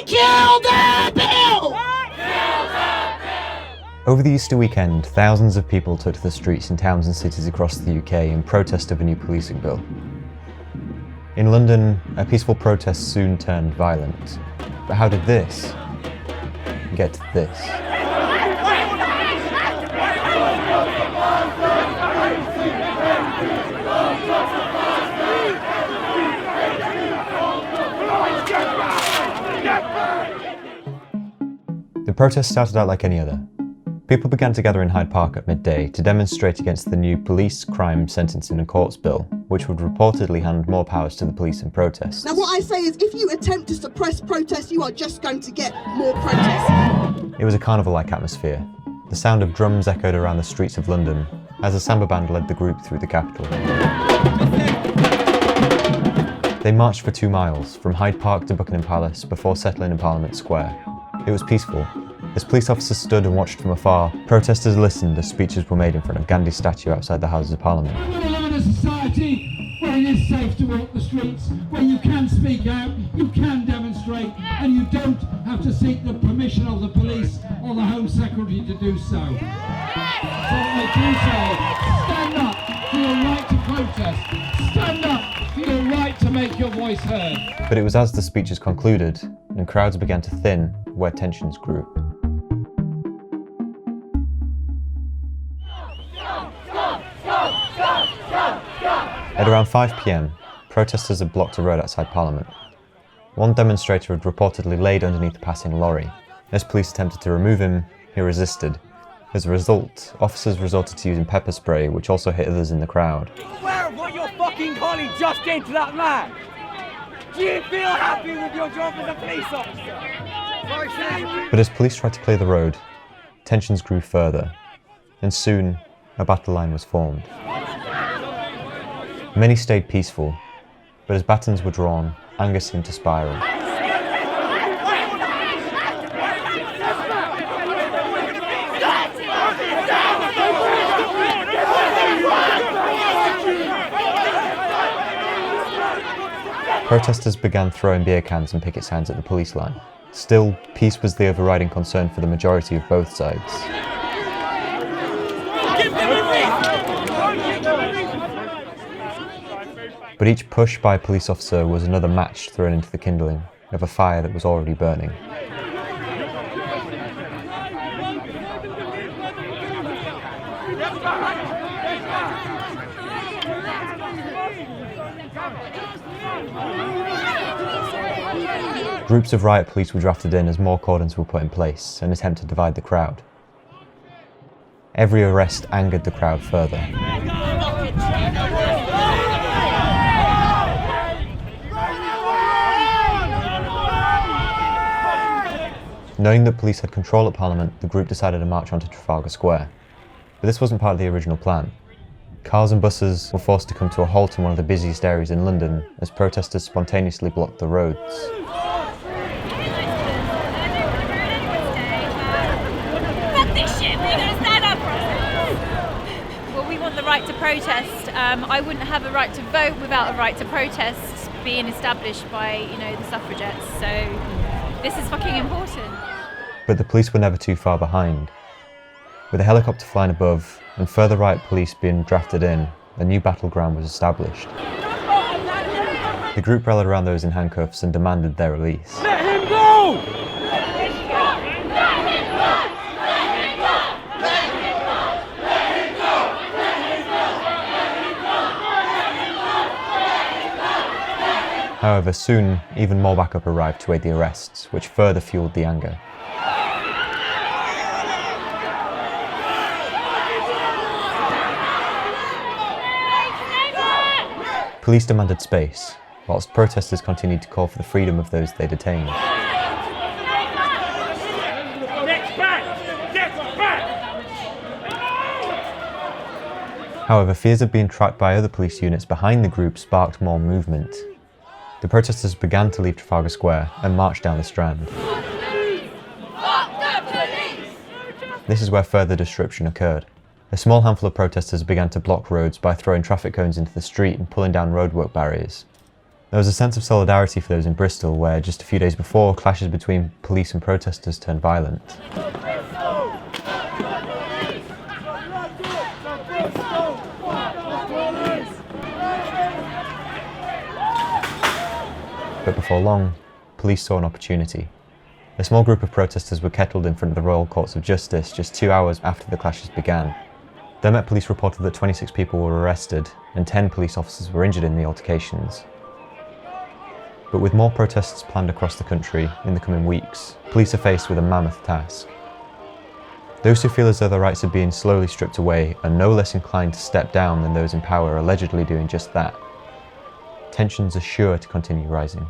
Kill the Bill! Over the Easter weekend, thousands of people took to the streets in towns and cities across the UK in protest of a new policing bill. In London, a peaceful protest soon turned violent. But how did this get to this? The protest started out like any other. People began to gather in Hyde Park at midday to demonstrate against the new Police Crime Sentencing and Courts Bill, which would reportedly hand more powers to the police in protests. Now what I say is, if you attempt to suppress protests, you are just going to get more protests. It was a carnival-like atmosphere. The sound of drums echoed around the streets of London as a samba band led the group through the capital. They marched for 2 miles, from Hyde Park to Buckingham Palace, before settling in Parliament Square. It was peaceful. As police officers stood and watched from afar, protesters listened as speeches were made in front of Gandhi's statue outside the Houses of Parliament. We want to live in a society where it is safe to walk the streets, where you can speak out, you can demonstrate, and you don't have to seek the permission of the police or the Home Secretary to do so. So I do say, stand up for your right to protest. Stand up for your right to make your voice heard. But it was as the speeches concluded and crowds began to thin where tensions grew. At around 5 p.m, protesters had blocked a road outside Parliament. One demonstrator had reportedly laid underneath a passing lorry. As police attempted to remove him, he resisted. As a result, officers resorted to using pepper spray, which also hit others in the crowd. Aware of what your fucking colleague just did to that man? Do you feel happy with your job as a police officer? But as police tried to clear the road, tensions grew further, and soon a battle line was formed. Many stayed peaceful, but as batons were drawn, anger seemed to spiral. Protesters began throwing beer cans and picket signs at the police line. Still, peace was the overriding concern for the majority of both sides. But each push by a police officer was another match thrown into the kindling of a fire that was already burning. Groups of riot police were drafted in as more cordons were put in place, an attempt to divide the crowd. Every arrest angered the crowd further. Knowing that police had control at Parliament, the group decided to march onto Trafalgar Square. But this wasn't part of the original plan. Cars and buses were forced to come to a halt in one of the busiest areas in London as protesters spontaneously blocked the roads. Well, we want the right to protest. I wouldn't have a right to vote without a right to protest being established by, the suffragettes. So this is fucking important. But the police were never too far behind. With a helicopter flying above and further riot police being drafted in, a new battleground was established. The group rallied around those in handcuffs and demanded their release. Let him go! However, soon, even more backup arrived to aid the arrests, which further fueled the anger. Police demanded space, whilst protesters continued to call for the freedom of those they detained. However, fears of being tracked by other police units behind the group sparked more movement. The protesters began to leave Trafalgar Square and march down the Strand. This is where further disruption occurred. A small handful of protesters began to block roads by throwing traffic cones into the street and pulling down roadwork barriers. There was a sense of solidarity for those in Bristol where, just a few days before, clashes between police and protesters turned violent. But before long, police saw an opportunity. A small group of protesters were kettled in front of the Royal Courts of Justice just 2 hours after the clashes began. The Met Police reported that 26 people were arrested and 10 police officers were injured in the altercations. But with more protests planned across the country in the coming weeks, police are faced with a mammoth task. Those who feel as though their rights are being slowly stripped away are no less inclined to step down than those in power allegedly doing just that. Tensions are sure to continue rising.